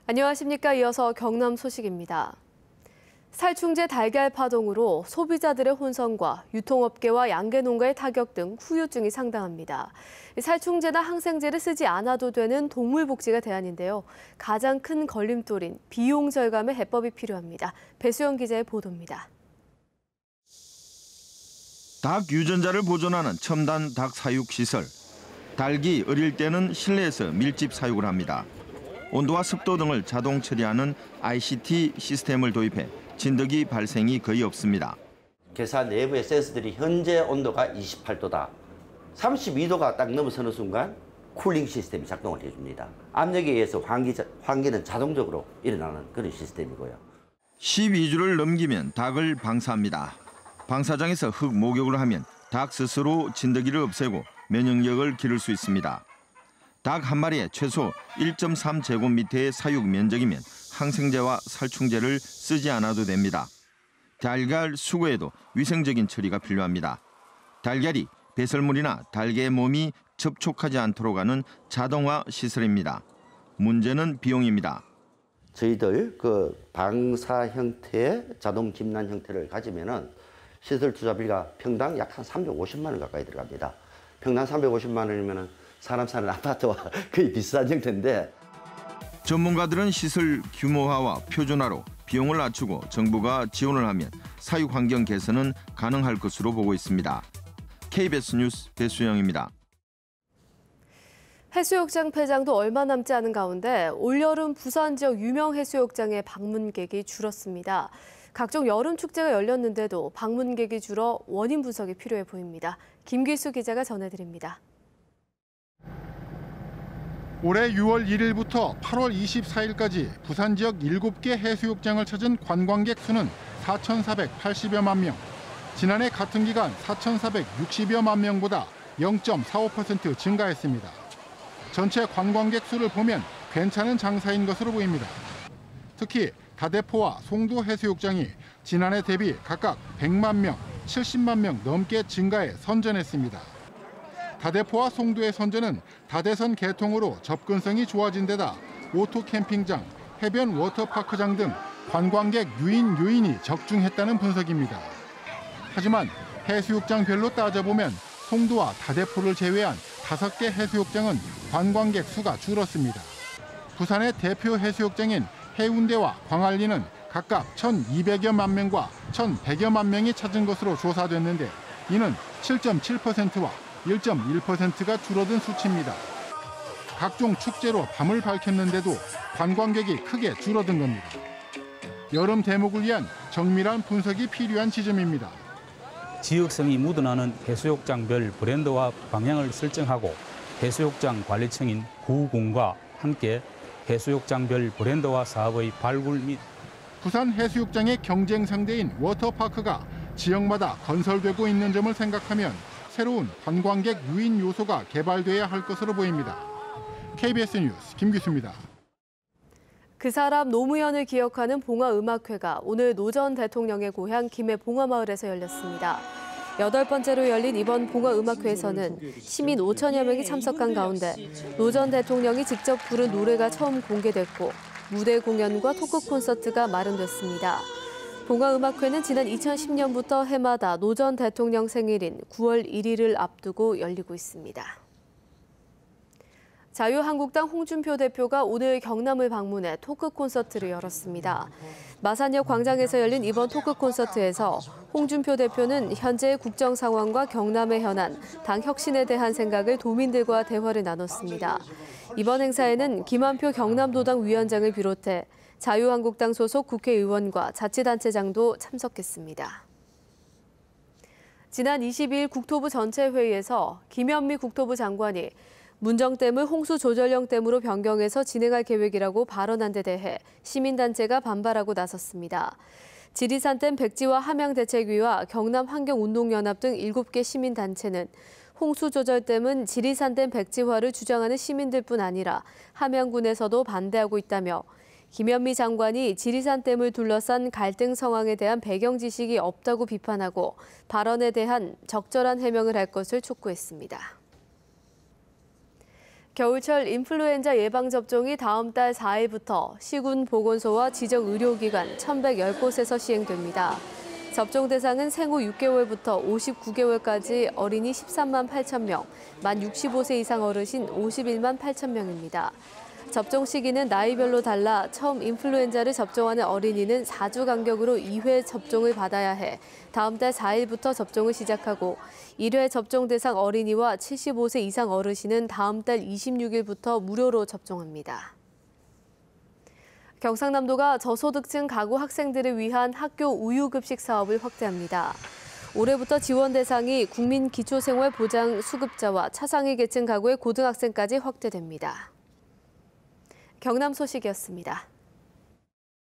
안녕하십니까. 이어서 경남 소식입니다. 살충제 달걀 파동으로 소비자들의 혼선과 유통업계와 양계농가의 타격 등 후유증이 상당합니다. 살충제나 항생제를 쓰지 않아도 되는 동물 복지가 대안인데요. 가장 큰 걸림돌인 비용 절감의 해법이 필요합니다. 배수영 기자의 보도입니다. 닭 유전자를 보존하는 첨단 닭 사육 시설. 닭이 어릴 때는 실내에서 밀집 사육을 합니다. 온도와 습도 등을 자동 처리하는 ICT 시스템을 도입해 진드기 발생이 거의 없습니다. 개사 내부의 센서들이 현재 온도가 28도다. 32도가 딱 넘어서는 순간 쿨링 시스템이 작동을 해줍니다. 압력에 의해서 환기는 자동적으로 일어나는 그런 시스템이고요. 12주를 넘기면 닭을 방사합니다. 방사장에서 흙 목욕을 하면 닭 스스로 진드기를 없애고 면역력을 기를 수 있습니다. 닭 한 마리에 최소 1.3제곱미터의 사육 면적이면 항생제와 살충제를 쓰지 않아도 됩니다. 달걀 수거에도 위생적인 처리가 필요합니다. 달걀이 배설물이나 닭의 몸이 접촉하지 않도록 하는 자동화 시설입니다. 문제는 비용입니다. 저희들 방사 형태의 자동 김난 형태를 가지면은 시설 투자비가 평당 약 한 350만 원 가까이 들어갑니다. 평당 350만 원이면은 사람 사는 아파트와 거의 비슷한 형태인데, 전문가들은 시설 규모화와 표준화로 비용을 낮추고 정부가 지원을 하면 사육 환경 개선은 가능할 것으로 보고 있습니다. KBS 뉴스 배수영입니다. 해수욕장 폐장도 얼마 남지 않은 가운데 올여름 부산 지역 유명 해수욕장의 방문객이 줄었습니다. 각종 여름 축제가 열렸는데도 방문객이 줄어 원인 분석이 필요해 보입니다. 김기수 기자가 전해드립니다. 올해 6월 1일부터 8월 24일까지 부산 지역 7개 해수욕장을 찾은 관광객 수는 4,480여만 명. 지난해 같은 기간 4,460여만 명보다 0.45% 증가했습니다. 전체 관광객 수를 보면 괜찮은 장사인 것으로 보입니다. 특히 다대포와 송도 해수욕장이 지난해 대비 각각 100만 명, 70만 명 넘게 증가해 선전했습니다. 다대포와 송도의 선전은 다대선 개통으로 접근성이 좋아진 데다 오토 캠핑장, 해변 워터파크장 등 관광객 유인 요인이 적중했다는 분석입니다. 하지만 해수욕장별로 따져보면 송도와 다대포를 제외한 5개 해수욕장은 관광객 수가 줄었습니다. 부산의 대표 해수욕장인 해운대와 광안리는 각각 1,200여만 명과 1,100여만 명이 찾은 것으로 조사됐는데 이는 7.7%와 1.1%가 줄어든 수치입니다. 각종 축제로 밤을 밝혔는데도 관광객이 크게 줄어든 겁니다. 여름 대목을 위한 정밀한 분석이 필요한 지점입니다. 지역성이 묻어나는 해수욕장별 브랜드와 방향을 설정하고 해수욕장 관리청인 구공과 함께 해수욕장별 브랜드와 사업의 발굴 및 부산 해수욕장의 경쟁 상대인 워터파크가 지역마다 건설되고 있는 점을 생각하면 새로운 관광객 유인 요소가 개발돼야 할 것으로 보입니다. KBS 뉴스 김규수입니다. 그 사람 노무현을 기억하는 봉화음악회가 오늘 노 전 대통령의 고향 김해 봉화마을에서 열렸습니다. 8번째로 열린 이번 봉화음악회에서는 시민 5천여 명이 참석한 가운데 노 전 대통령이 직접 부른 노래가 처음 공개됐고 무대 공연과 토크 콘서트가 마련됐습니다. 봉화음악회는 지난 2010년부터 해마다 노 전 대통령 생일인 9월 1일을 앞두고 열리고 있습니다. 자유한국당 홍준표 대표가 오늘 경남을 방문해 토크 콘서트를 열었습니다. 마산역 광장에서 열린 이번 토크 콘서트에서 홍준표 대표는 현재의 국정 상황과 경남의 현안, 당 혁신에 대한 생각을 도민들과 대화를 나눴습니다. 이번 행사에는 김한표 경남도당 위원장을 비롯해 자유한국당 소속 국회의원과 자치단체장도 참석했습니다. 지난 22일 국토부 전체 회의에서 김현미 국토부 장관이 문정댐을 홍수조절령댐으로 변경해서 진행할 계획이라고 발언한 데 대해 시민단체가 반발하고 나섰습니다. 지리산댐 백지화 함양대책위와 경남환경운동연합 등 7개 시민단체는 홍수조절댐은 지리산댐 백지화를 주장하는 시민들뿐 아니라 함양군에서도 반대하고 있다며 김현미 장관이 지리산댐을 둘러싼 갈등 상황에 대한 배경 지식이 없다고 비판하고 발언에 대한 적절한 해명을 할 것을 촉구했습니다. 겨울철 인플루엔자 예방접종이 다음 달 4일부터 시군 보건소와 지정의료기관 1,110곳에서 시행됩니다. 접종 대상은 생후 6개월부터 59개월까지 어린이 13만 8천 명, 만 65세 이상 어르신 51만 8천 명입니다. 접종 시기는 나이별로 달라 처음 인플루엔자를 접종하는 어린이는 4주 간격으로 2회 접종을 받아야 해 다음 달 4일부터 접종을 시작하고 1회 접종 대상 어린이와 75세 이상 어르신은 다음 달 26일부터 무료로 접종합니다. 경상남도가 저소득층 가구 학생들을 위한 학교 우유급식 사업을 확대합니다. 올해부터 지원 대상이 국민기초생활보장 수급자와 차상위 계층 가구의 고등학생까지 확대됩니다. 경남 소식이었습니다.